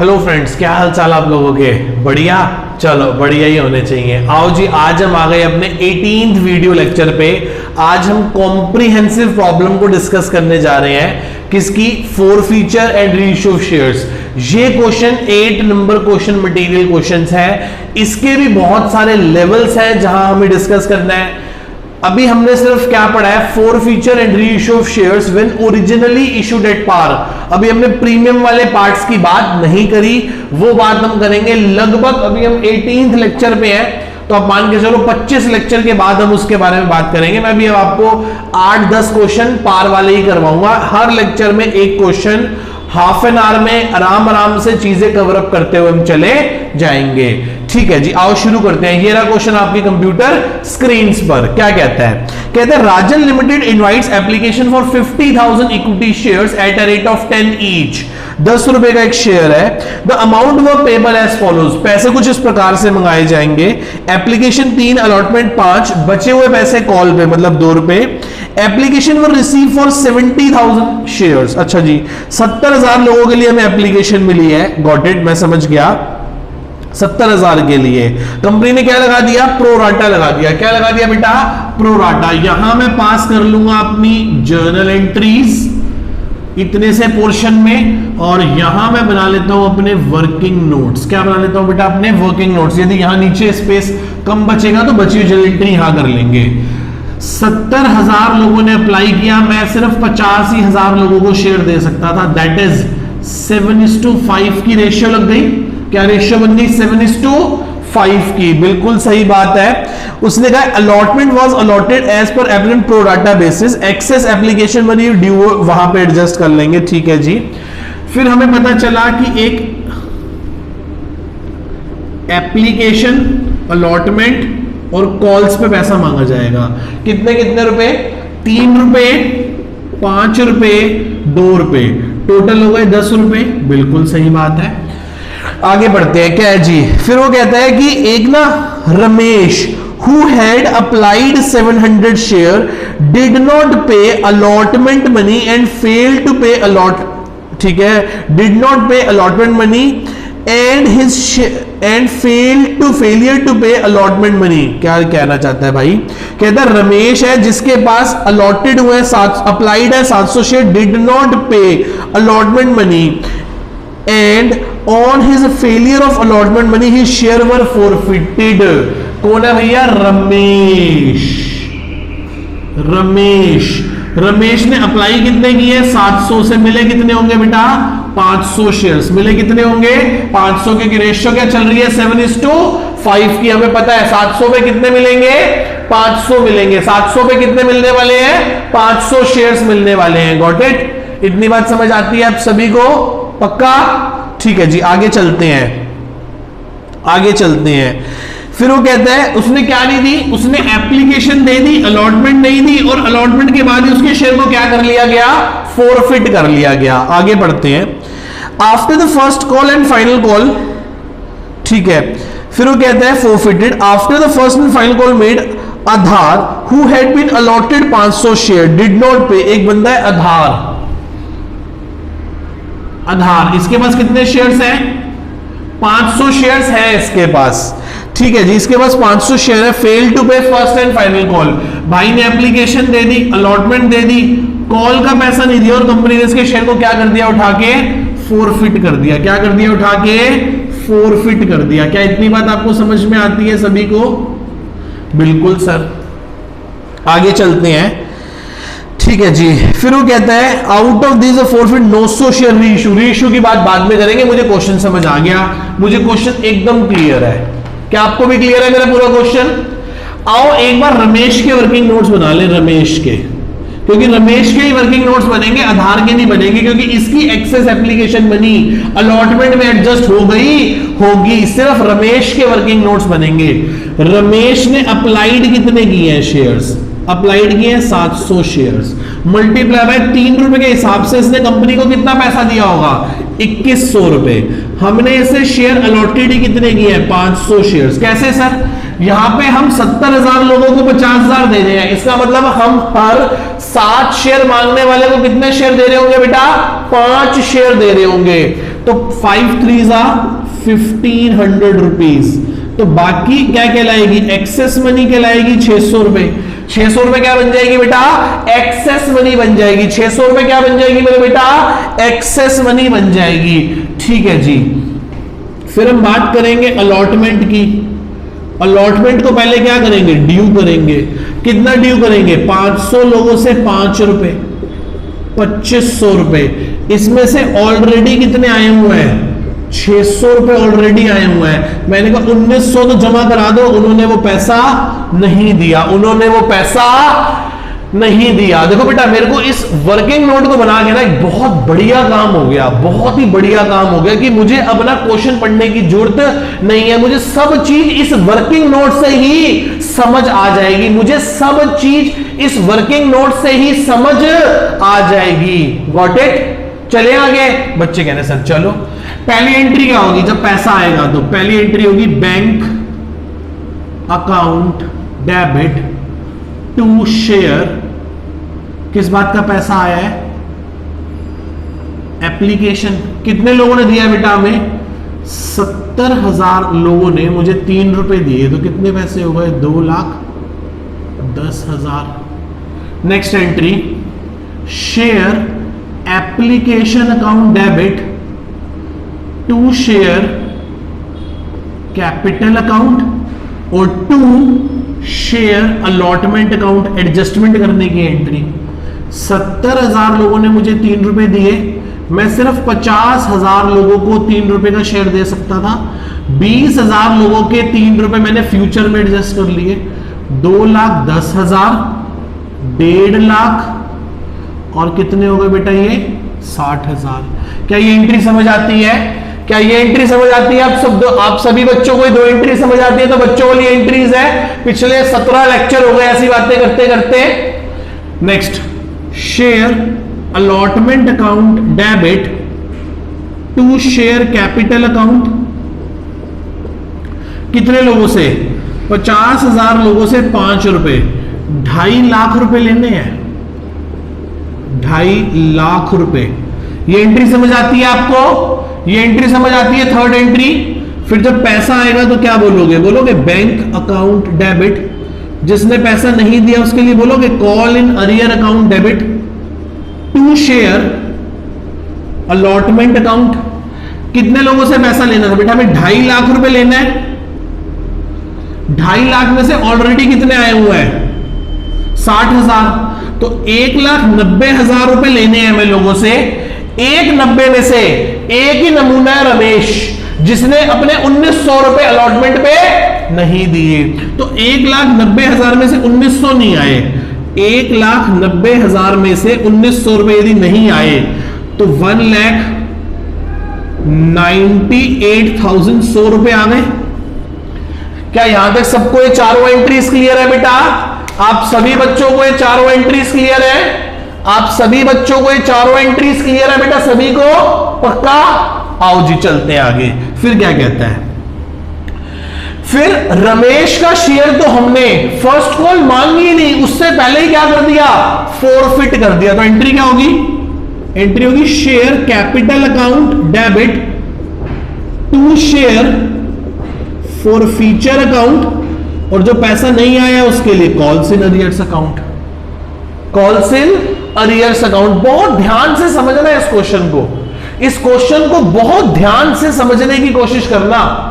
Hello friends, क्या हाल चाल आप लोगों के? बढ़िया, चलो बढ़िया ही होने चाहिए। आओ जी, आज हम आ गए अपने 18th वीडियो लेक्चर पे। आज हम कॉम्प्रिहेंसिव प्रॉब्लम को डिस्कस करने जा रहे हैं। किसकी? Forfeiture and reissue of shares. ये question 8 number question material questions है। इसके भी बहुत सारे लेवल्स हैं जहां हमें डिस्कस करना है। अभी हमने सिर्फ क्या पढ़ा है? Forfeiture and reissue of shares when originally issued at par. अभी हमने प्रीमियम वाले पार्ट्स की बात नहीं करी, वो बात हम करेंगे लगभग। अभी हम 18th लेक्चर पे हैं, तो आप मान के चलो 25 लेक्चर के बाद हम उसके बारे में बात करेंगे। मैं भी अब आपको 8-10 क्वेश्चन पार वाले ही करवाऊंगा। हर लेक्चर में एक क्वेश्चन, हाफ एन आवर में आराम आराम से चीजें कवर अप करते हुए हम चले जाएंगे। ठीक है जी, आओ शुरू करते हैं। ये रहा क्वेश्चन आपके कंप्यूटर स्क्रीन पर। क्या कहता है? कहता है Rajan limited invites application for 50,000 equity shares at a rate of 10 each. 10 रुपए का एक शेयर है। The amount were payable as follows. पैसे कुछ इस प्रकार से मंगाए जाएंगे। एप्लीकेशन 3, अलॉटमेंट 5, बचे हुए पैसे कॉल पे मतलब 2 रुपए। Application were receive for 70,000 shares. अच्छा जी, 70,000 लोगों के लिए हमें एप्लीकेशन मिली है। गॉट इट, मैं समझ गया। 70,000 के लिए कंपनी ने क्या लगा दिया? प्रोराटा लगा दिया। क्या लगा दिया बेटा? प्रोराटा। यहां मैं पास कर लूंगा अपनी जर्नल एंट्रीज इतने से पोर्शन में, और यहां मैं बना लेता हूं अपने वर्किंग नोट्स। क्या बना लेता हूं बेटा? अपने वर्किंग नोट्स। यदि यहां नीचे स्पेस कम बचेगा तो बची हुई जर्नल एंट्री यहां कर लेंगे। 70,000 लोगों ने अप्लाई किया। मैं सिर्फ 85,000 लोगों को शेयर दे सकता था। दैट इज 7:5 की रेशियो लग गई। क्या रेशियो बन गई? 7:5 की। बिल्कुल सही बात है। उसने कहा allotment was allotted as per applicant pro rata basis. Excess application money due वहां पे एडजस्ट कर लेंगे। ठीक है जी। फिर हमें पता चला कि एक एप्लीकेशन, अलॉटमेंट और कॉल्स पे पैसा मांगा जाएगा। कितने कितने रुपए? 3 रुपए, 5 रुपए, 2 रुपए। टोटल हो गए 10 रुपए। बिल्कुल सही बात है। आगे बढ़ते हैं। क्या है जी? फिर वो कहता है कि एक ना Ramesh who had applied 700 share did not pay allotment money and failed to pay ठीक है, did not pay allotment money and failure to pay allotment money। क्या कहना चाहता है भाई? कहता है रमेश है जिसके पास अलॉटेड हुए अप्लाइड है 700 share, did not pay allotment money and on his failure of allotment money his share were forfeited। कौन है भैया? रमेश। रमेश ने अप्लाई कितने किए? 700 से मिले कितने होंगे बेटा? 500 शेयर्स। मिले कितने होंगे? 500 के। रेशियो क्या चल रही है? 7:5 की। हमें पता है 700 पे कितने मिलेंगे? 500 मिलेंगे। 700 पे कितने मिलने वाले हैं? 500 शेयर्स मिलने वाले हैं। Got it? इतनी बात समझ आती है आप सभी को? पक्का? ठीक है जी, आगे चलते हैं। फिर वो कहता है उसने क्या नहीं दी? उसने एप्लीकेशन दे दी, अलॉटमेंट नहीं दी, और अलॉटमेंट के बाद ही उसके शेयर को क्या कर लिया गया? फोरफिट कर लिया गया। आगे बढ़ते हैं। After the first call and final call, ठीक है, फिर वो कहता है forfeited after the first and final call made Adhar who had been allotted 500 share did not pay. एक बंदा है आधार। इसके पास कितने शेयर्स हैं? 500 शेयर्स हैं इसके पास। ठीक है जी, इसके पास 500 शेयर है। फेल टू पे फर्स्ट एंड फाइनल कॉल। भाई ने एप्लीकेशन दे दी, अलॉटमेंट दे दी, कॉल का पैसा नहीं दिया, और कंपनी ने इसके शेयर को क्या कर दिया? उठा के फोरफिट कर दिया। क्या कर दिया? उठा के फोरफिट कर दिया। क्या इतनी बात आपको समझ में आती है सभी को? बिल्कुल सर। आगे चलते हैं। ठीक है जी। फिर वो कहता है out of this forfeit no share reissue की बात बाद में करेंगे। मुझे क्वेश्चन समझ आ गया। मुझे क्वेश्चन एकदम क्लियर है। क्या आपको भी क्लियर है मेरा पूरा क्वेश्चन? आओ एक बार रमेश के वर्किंग नोट्स बना ले। रमेश के, क्योंकि रमेश के ही वर्किंग नोट्स बनेंगे, आधार के नहीं बनेंगे, क्योंकि इसकी एक्सेस एप्लीकेशन मनी अलॉटमेंट में एडजस्ट होगी। सिर्फ रमेश के वर्किंग नोट्स बनेंगे। रमेश ने अप्लाइड कितने किए हैं शेयर्स? अप्लाइड किए हैं 700 शेयर्स। मल्टीप्लाई बाय 3 रुपए के हिसाब से इसने कंपनी को कितना पैसा दिया होगा? 2100 रुपए। हमने इसे शेयर अलॉटेड ही कितने किए हैं? 500 शेयर्स। कैसे सर? यहां पे हम 70,000 लोगों को 50,000 दे रहे हैं। इसका मतलब हम हर 7 शेयर मांगने वाले को कितने शेयर दे रहे होंगे बेटा? 5 शेयर दे रहे होंगे। तो 5 3 1500 रुपीज। तो बाकी क्या कहलाएगी? एक्सेस मनी कहलाएगी 600 रुपए। 600 रुपए क्या बन जाएगी बेटा? एक्सेस मनी बन जाएगी। 600 रुपए क्या बन जाएगी मेरे बेटा? एक्सेस मनी बन जाएगी। ठीक है जी। फिर हम बात करेंगे अलॉटमेंट की। अलॉटमेंट को पहले क्या करेंगे? ड्यू करेंगे। कितना ड्यू करेंगे? 500 लोगों से 5 रुपए, 2500 रुपए। इसमें से ऑलरेडी कितने आए हुए हैं? 600 रुपए ऑलरेडी आए हुए हैं। मैंने कहा 1900 तो जमा करा दो, उन्होंने वो पैसा नहीं दिया, उन्होंने वो पैसा नहीं दिया। देखो बेटा, मेरे को इस वर्किंग नोट को बना के ना एक बहुत बढ़िया काम हो गया, बहुत ही बढ़िया काम हो गया कि मुझे अब ना क्वेश्चन पढ़ने की जरूरत नहीं है। मुझे सब चीज इस वर्किंग नोट से ही समझ आ जाएगी। मुझे सब चीज इस वर्किंग नोट से ही समझ आ जाएगी। Got it? चले आगे। बच्चे कहने सर चलो। पहली एंट्री क्या होगी जब पैसा आएगा? तो पहली एंट्री होगी bank account debit to share. किस बात का पैसा आया है? एप्लीकेशन। कितने लोगों ने दिया बेटा हमें? 70,000 लोगों ने मुझे 3 रुपए दिए। तो कितने पैसे हो गए? 2,10,000। Next entry, share application account debit to share capital account और to share allotment account. Adjustment करने की एंट्री। 70,000 लोगों ने मुझे 3 रुपए दिए। मैं सिर्फ 50,000 लोगों को 3 रुपए का शेयर दे सकता था। 20,000 लोगों के 3 रुपए मैंने फ्यूचर में एडजस्ट कर लिए। 2,10,000, 1.5 लाख और कितने हो गए बेटा? ये 60,000। क्या ये एंट्री समझ आती है? क्या ये एंट्री समझ आती है? आप सभी बच्चों को 2 एंट्री समझ आती है? तो बच्चों वाली एंट्रीज है। पिछले 17 लेक्चर हो गए ऐसी बातें करते करते। Next, share allotment account debit to share capital account. कितने लोगों से? 50,000 लोगों से 5 रुपए। 2.5 लाख रुपए लेने हैं। 2.5 लाख रुपए। ये एंट्री समझ आती है आपको? ये एंट्री समझ आती है? Third entry. फिर जब पैसा आएगा तो क्या बोलोगे? बोलोगे बैंक अकाउंट डेबिट। जिसने पैसा नहीं दिया उसके लिए बोलोगे call in arrear account debit to share allotment account. कितने लोगों से पैसा लेना था बेटा? हमें 2.5 लाख रुपए लेना है। 2.5 लाख में से ऑलरेडी कितने आए हुए हैं? 60,000। तो 1,90,000 रुपए लेने हैं हमें लोगों से। 1,90,000 में से एक ही नमूना है रमेश, जिसने अपने 1,900 रुपए अलॉटमेंट पे नहीं दिए। तो 1,90,000 में से 1,900 नहीं आए। 1,90,000 में से 1,900 रुपए यदि नहीं आए तो 1,98,100 रुपए आ गए। क्या यहां तक सबको ये चारों एंट्रीज क्लियर है बेटा? आप सभी बच्चों को ये चारों एंट्रीज क्लियर है? आप सभी बच्चों को ये चारों एंट्रीज क्लियर है बेटा? सभी को पक्का? आओ जी चलते हैं आगे। फिर क्या कहता है? फिर रमेश का शेयर तो हमने फर्स्ट कॉल मांगी ही नहीं, उससे पहले ही क्या कर दिया? फॉरफिट कर दिया। तो एंट्री क्या होगी? एंट्री होगी share capital account debit to share forfeiture account. और जो पैसा नहीं आया उसके लिए calls in arrears account. Calls in arrears account. बहुत ध्यान से समझना है इस क्वेश्चन को। इस क्वेश्चन को बहुत ध्यान से समझने की कोशिश करना।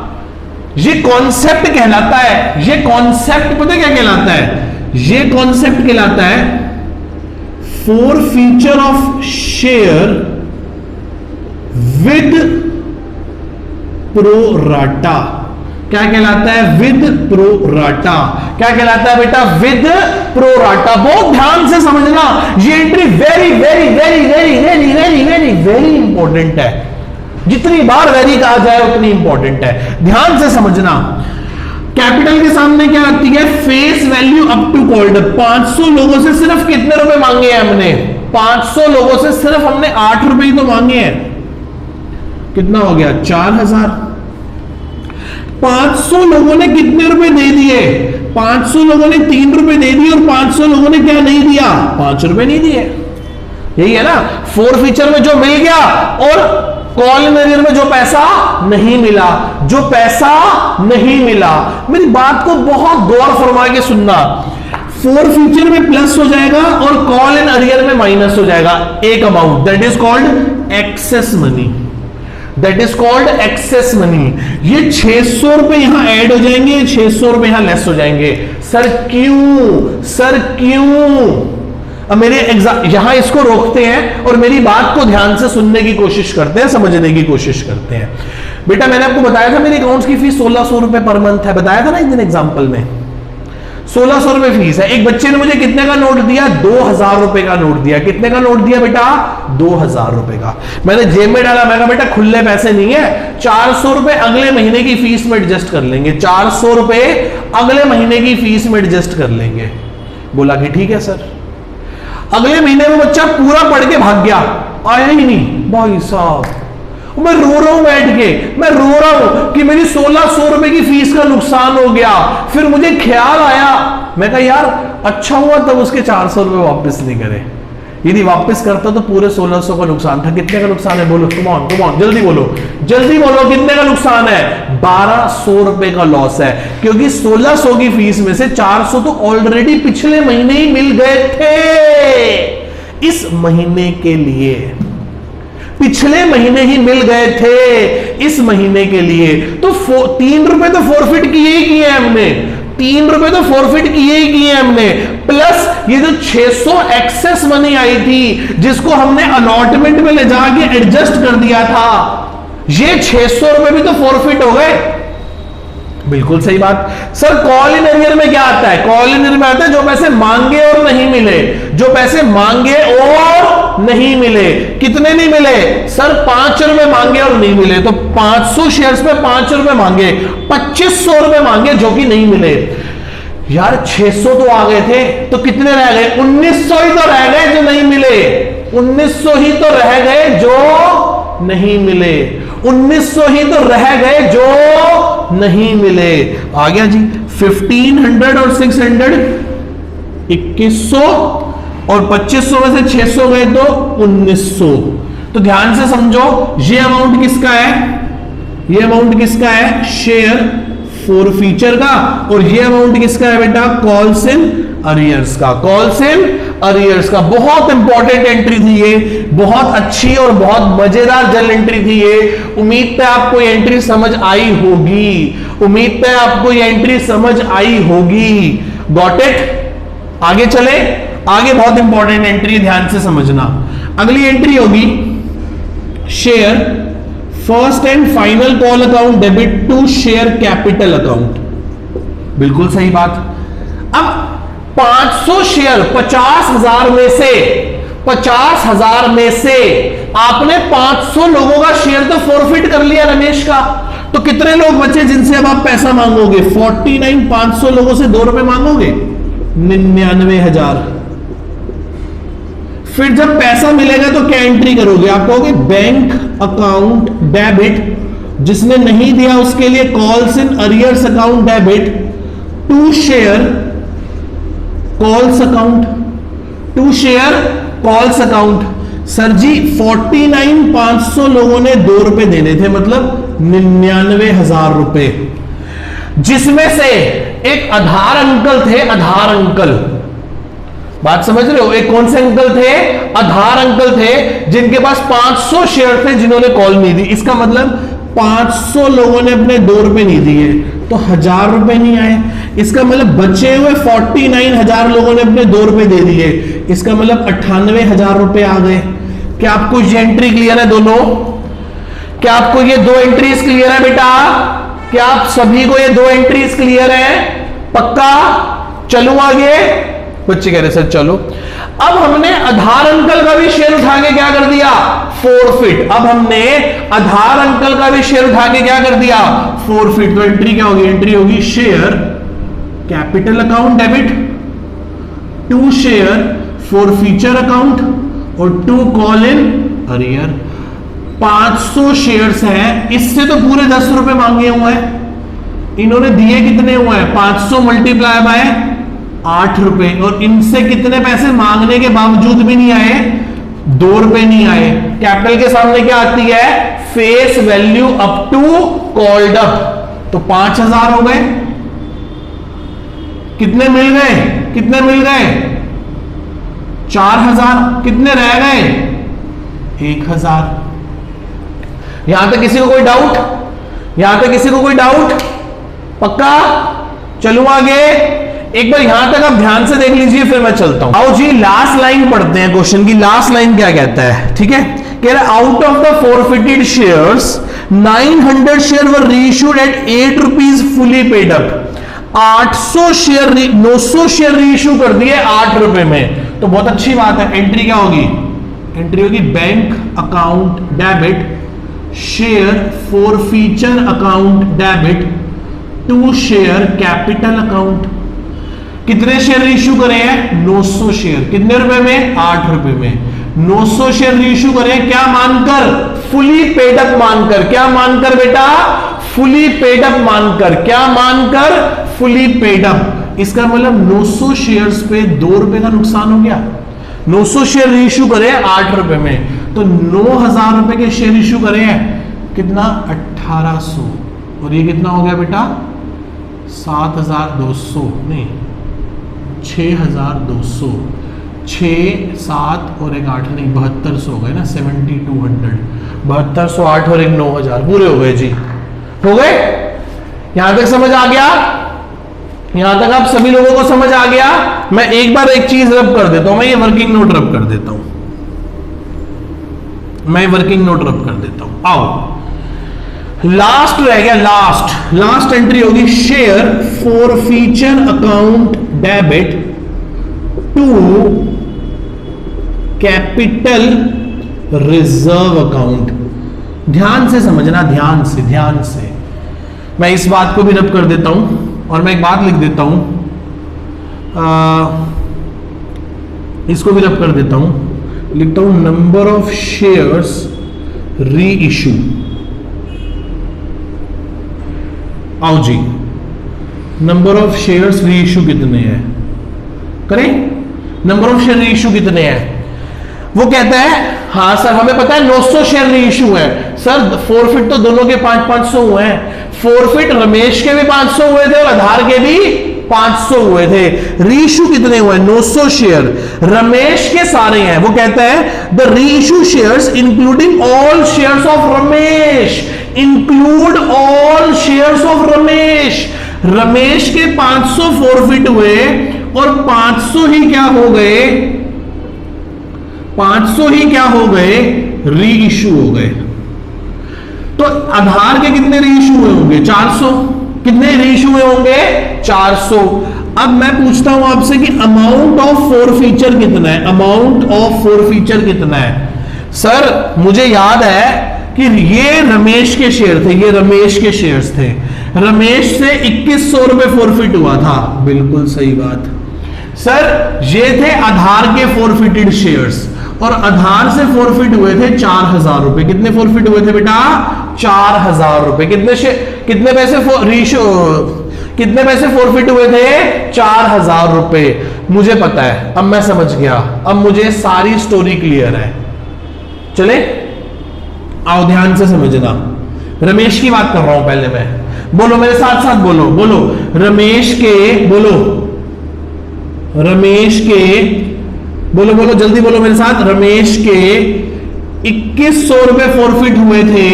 ये कॉन्सेप्ट कहलाता है, ये कॉन्सेप्ट पता क्या कहलाता है? ये कॉन्सेप्ट कहलाता है for future of share with pro rata. क्या कहलाता है? With pro rata. क्या कहलाता है बेटा? With pro rata. बहुत ध्यान से समझना। ये entry very very very very very very very very important है। जितनी बार वेरी कहा जाए उतनी इंपॉर्टेंट है। ध्यान से समझना। कैपिटल के सामने क्या आती है? Face value up to called. 500 लोगों से सिर्फ कितने रुपए मांगे हैं हमने? 500 लोगों से सिर्फ हमने 8 रुपए ही तो मांगे हैं। कितना हो गया? 4,000। 500 लोगों ने कितने रुपए दे दिए? 500 लोगों ने 3 रुपए दे दिए और 500 लोगों ने क्या नहीं दिया? 5 रुपए नहीं दिए। यही है ना? फोर फीचर में जो मिल गया और कॉल इन अरियर में जो पैसा नहीं मिला, जो पैसा नहीं मिला, मेरी बात को बहुत गौर फरमा के सुनना, फॉर फ्यूचर में प्लस हो जाएगा और कॉल इन अरियर में माइनस हो जाएगा एक amount, that is called excess money, that is called excess money. ये 600 रुपए यहां ऐड हो जाएंगे, 600 रुपए यहां लेस हो जाएंगे। सर क्यों, सर क्यों? अब मेरे एग्जाम यहां इसको रोकते हैं और मेरी बात को ध्यान से सुनने की कोशिश करते हैं, समझने की कोशिश करते हैं। बेटा मैंने आपको बताया था मेरे अकाउंट्स की फीस 1600 रुपए पर मंथ है, बताया था ना एक दिन एग्जाम्पल में, 1600 रुपए फीस है। एक बच्चे ने मुझे कितने का नोट दिया? 2000 रुपए का नोट दिया। कितने का नोट दिया बेटा? 2000 रुपए का। मैंने जेब में डाला, मैं कहा बेटा खुले पैसे नहीं है, 400 रुपए अगले महीने की फीस में एडजस्ट कर लेंगे, 400 रुपए अगले महीने की फीस में एडजस्ट कर लेंगे। बोला कि ठीक है सर। अगले महीने में बच्चा पूरा पढ़ के भाग गया, आया ही नहीं। भाई साहब मैं रो रहा हूं बैठ के, मैं रो रहा हूं कि मेरी 1600 रुपए की फीस का नुकसान हो गया। फिर मुझे ख्याल आया, मैं कहा यार अच्छा हुआ तब उसके 400 रुपए वापस नहीं करे, यदि वापस करता तो पूरे 1600 का नुकसान था। कितने का नुकसान है बोलो, कम ऑन कम ऑन, जल्दी बोलो, जल्दी बोलो, कितने का नुकसान है? 1200 रुपए का लॉस है, क्योंकि 1600 की फीस में से 400 तो ऑलरेडी पिछले महीने ही मिल गए थे। इस महीने के लिए पिछले महीने ही मिल गए थे, इस महीने के लिए तो 3 रुपए तो फॉरफिट किए ही किए हमने, 3 रुपए तो फॉरफिट किए ही किए हमने, प्लस ये जो 600 एक्सेस मनी आई थी जिसको हमने अलॉटमेंट में ले जाके एडजस्ट कर दिया था, ये 600 रुपए भी तो फॉरफिट हो गए। बिल्कुल सही बात। सर कॉल इन अरियर में क्या आता है? कॉल इन अरियर में आता है जो पैसे मांगे और नहीं मिले, जो पैसे मांगे और नहीं मिले। कितने नहीं मिले? सर 5 रुपए मांगे और नहीं मिले, तो 500 शेयर्स पे 5 रुपए मांगे, 2500 रुपए मांगे जो कि नहीं मिले। यार 600 तो आ गए थे, तो कितने रह गए? 1900 ही तो रह गए जो नहीं मिले, 1900 ही तो रह गए जो नहीं मिले, 1900 ही तो रह गए जो नहीं मिले। आ गया जी 1500 और 600 2100 और 2500 में से 600 गए तो 1900। तो ध्यान से समझो, ये अमाउंट किसका है? ये अमाउंट किसका है? शेयर फॉरफीचर का। और ये अमाउंट किसका है बेटा? कॉल्स इन अरियर्स का, कॉल्स इन अरियर्स का। बहुत इंपॉर्टेंट एंट्री थी ये, बहुत अच्छी और बहुत मजेदार जर्नल एंट्री थी ये। उम्मीद है आपको ये एंट्री समझ आई होगी, उम्मीद है आपको ये एंट्री समझ आई होगी। Got it? आगे चले, आगे बहुत इंपॉर्टेंट एंट्री, ध्यान से समझना। अगली एंट्री होगी share first and final call account debit to share capital account. बिल्कुल सही बात। अब 500 शेयर 50,000 में से, 50,000 में से आपने 500 लोगों का शेयर तो फॉरफिट कर लिया रमेश का, तो कितने लोग बचे जिनसे अब आप पैसा मांगोगे? 49, 500 लोगों से 2 रुपए मांगोगे, 99,000। फिर जब पैसा मिलेगा तो क्या एंट्री करोगे? आप कहोगे बैंक अकाउंट डेबिट, जिसने नहीं दिया उसके लिए calls in arrears account debit to share calls account, to share calls account. Sir ji 49, 500 लोगों ने 2 रुपए देने थे, मतलब 99,000 रुपए, जिसमें से एक आधार अंकल थे, आधार अंकल, बात समझ रहे हो? एक कौन से अंकल थे? आधार अंकल थे, जिनके पास 500 शेयर थे, जिन्होंने कॉल नहीं दी। इसका मतलब 500 लोगों ने अपने 2 रुपए नहीं दिए तो 1000 रुपए नहीं आए। इसका मतलब बचे हुए 49,000 लोगों ने अपने 2 रुपए दे दिए, इसका मतलब 98,000 रुपए आ गए। क्या आपको ये एंट्री क्लियर है दोनों? क्या आपको ये 2 एंट्रीज क्लियर है बेटा? क्या आप सभी को ये 2 एंट्रीज क्लियर है? पक्का? चलूं आगे? बच्चे कह रहे सर चलो। अब हमने आधार अंकल का भी शेयर उठा के क्या कर दिया? फॉरफिट। अब हमने आधार अंकल का भी शेयर उठा के क्या कर दिया? फॉरफिट। तो एंट्री क्या होगी? एंट्री होगी share capital account debit to share forfeiture account और to call in arrear. 500 shares हैं, इससे तो पूरे 10 रुपए मांगे हुए हैं। इन्होंने दिए कितने हुए हैं? 500 मल्टीप्लाई बाय 8 रुपए, और इनसे कितने पैसे मांगने के बावजूद भी नहीं आए? ₹2 नहीं आए। कैपिटल के सामने क्या आती है? Face value up to called up, तो 5000 हो गए। कितने मिल गए? कितने मिल गए? 4000। कितने रह गए? 1000। यहां तक किसी को कोई डाउट? यहां तक किसी को कोई डाउट? पक्का? चलूं आगे? एक बार यहां तक आप ध्यान से देख लीजिए, फिर मैं चलता हूं। आओ जी लास्ट लाइन पढ़ते हैं। क्वेश्चन की लास्ट लाइन क्या कहता है? ठीक है, कह रहा out of the forfeited shares 900 share were reissued at ₹8 fully paid up. 800 share 900 share reissue कर दिए ₹8 में, तो बहुत अच्छी बात है। एंट्री क्या होगी? एंट्री होगी bank account debit, share forfeiture account debit to share capital account. कितने शेयर रीइश्यू करे हैं? 900 शेयर। कितने रुपए में? ₹8 में। 900 शेयर रीइश्यू करें, क्या मानकर? फुली पेड अप मानकर। क्या मानकर बेटा? फुली पेड अप मानकर। क्या मानकर? Fully paid up. इसका मतलब 900 शेयर्स पे ₹2 का नुकसान हो गया। 900 शेयर रीइश्यू करे ₹8 में, तो 9000 रुपए के शेयर इश्यू करे हैं, कितना? 1800। और ये कितना हो गया बेटा? 7200 नहीं 6200। 6 7 और एक 8 नहीं 7200 हो गए ना, 7200। 7200 8 और एक 9000 पूरे हो गए जी। हो गए? यहां तक समझ आ गया? यहां तक आप सभी लोगों को समझ आ गया? मैं एक बार एक चीज रब कर देता हूं, मैं ये वर्किंग नोट रब कर देता हूं। मैं वर्किंग नोट रब कर देता हूं। आओ लास्ट रह गया, लास्ट एंट्री होगी share forfeiture account debit to capital reserve account. ध्यान से समझना, ध्यान से। मैं इस बात को भी रब कर देता हूं और मैं एक बात लिख देता हूं, इसको भी रब कर देता हूं। लिखता हूं नंबर ऑफ शेयर्स री इशू। आओ जी, नंबर ऑफ शेयर्स री इशू कितने हैं? करें नंबर ऑफ शेयर री इशू कितने हैं? वो कहता है हाँ सर हमें पता है 900 शेयर री इशू है। सर फॉरफिट तो दोनों के 500 हुए हैं। फॉरफिट रमेश के भी 500 हुए थे और आधार के भी 500 हुए थे। री इशू कितने हुए? 900 शेयर। रमेश के सारे हैं। वो कहता है द री issue shares including all shares of Ramesh, include all shares of Ramesh. Ramesh के 500 फॉरफिट हुए और 500 ही क्या हो गए? 500 ही क्या हो गए? री इशू हो गए। तो आधार के कितने री इशू हुए होंगे? 400। कितने री इशू हुए होंगे? 400। अब मैं पूछता हूं आपसे कि अमाउंट ऑफ फॉरफीचर कितना है? अमाउंट ऑफ फॉरफीचर कितना है? सर मुझे याद है कि ये रमेश के शेयर थे, ये रमेश के शेयर्स थे। रमेश से 2100 रुपए फॉरफिट हुआ था। बिल्कुल सही बात। सर ये थे आधार के फॉरफिटेड शेयर्स और आधार से फॉरफिट हुए थे 4000 रुपए। कितने फॉरफिट हुए थे बेटा? 4000 रुपए। कितने पैसे फॉरफिट हुए थे? 4000 रुपए। मुझे पता है, अब मैं समझ गया, अब मुझे सारी स्टोरी क्लियर है। चले आओ ध्यान से समझना। रमेश की बात कर रहा हूं पहले मैं। बोलो मेरे साथ साथ बोलो, बोलो रमेश के, बोलो रमेश के, बोलो बोलो जल्दी बोलो मेरे साथ। रमेश के 2100 रुपए फॉरफिट हुए थे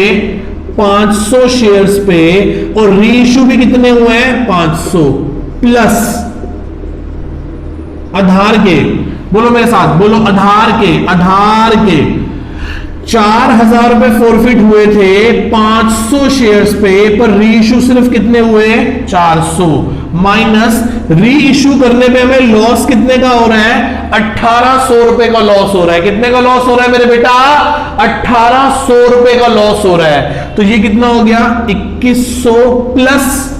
500 शेयर्स पे और री इशू भी कितने हुए हैं? 500 प्लस आधार के, बोलो मेरे साथ, बोलो आधार के 4000 रुपए फॉरफिट हुए थे 500 शेयर्स पे, पर री इशू सिर्फ कितने हुए? 400। माइनस री इशू करने पे हमें लॉस कितने का हो रहा है? 1800 रुपए का लॉस हो रहा है। कितने का लॉस हो रहा है मेरे बेटा? 1800 रुपए का लॉस हो रहा है। तो ये कितना हो गया? 2100 प्लस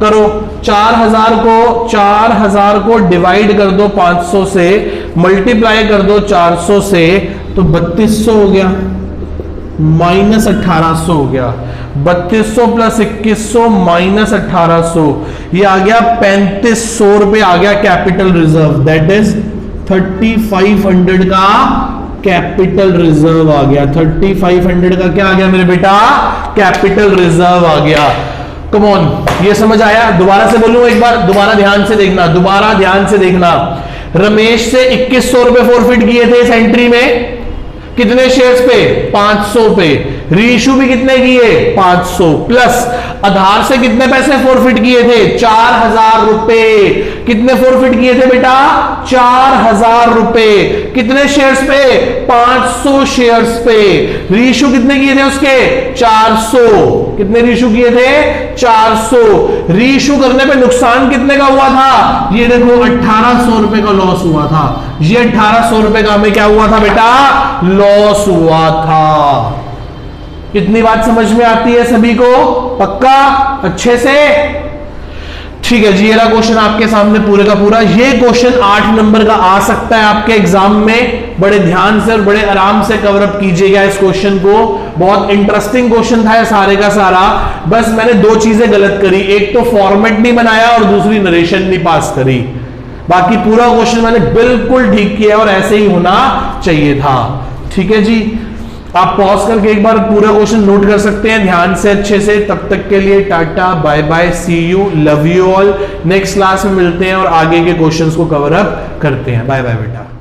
करो 4000 को डिवाइड कर दो 500 से, मल्टीप्लाई कर दो 400 से, तो 3200 हो गया, माइनस 1800 हो गया। 3200 प्लस 2100 माइनस 1800, ये आ गया 3500 रुपए आ गया कैपिटल रिजर्व। दैट इज 3500 का कैपिटल रिजर्व आ गया। 3500 का क्या आ गया मेरे बेटा? कैपिटल रिजर्व आ गया। कम ऑन, ये समझ आया? दोबारा से बोलूं एक बार, दोबारा ध्यान से देखना, दोबारा ध्यान से देखना। रमेश से 2100 रुपए फॉरफिट किए थे इस एंट्री में, कितने शेयर्स पे? 500 पे। रीइश्यू भी कितने किए? 500 प्लस आधार से कितने पैसे फॉरफिट किए थे? 4000 रुपए। कितने फॉरफिट किए थे बेटा? 4000 रुपए। कितने शेयर्स पे? 500 शेयर्स पे। रीइश्यू कितने किए थे उसके? 400। कितने रीइश्यू किए थे? 400। रीइश्यू करने पे नुकसान कितने का हुआ था? ये देखो 1800 रुपए का लॉस हुआ था। ये 1800 रुपए का हमें क्या हुआ था बेटा? लॉस हुआ था। इतनी बात समझ में आती है सभी को? पक्का? अच्छे से? ठीक है जी, ये रहा क्वेश्चन आपके सामने पूरे का पूरा। ये क्वेश्चन 8 नंबर का आ सकता है आपके एग्जाम में। बड़े ध्यान से और बड़े आराम से कवर अप कीजिएगा इस क्वेश्चन को। बहुत इंटरेस्टिंग क्वेश्चन था सारे का सारा। बस मैंने 2 चीजें गलत करी, एक तो फॉर्मेट नहीं बनाया और दूसरी नरेशन नहीं पास करी। बाकी पूरा क्वेश्चन मैंने बिल्कुल ठीक किया और ऐसे ही होना चाहिए था। ठीक है जी, आप पॉज करके एक बार पूरा क्वेश्चन नोट कर सकते हैं ध्यान से अच्छे से। तब तक के लिए tata bye bye, see you, love you all. Next class में मिलते हैं और आगे के क्वेश्चंस को कवर अप करते हैं। बाय बाय बेटा।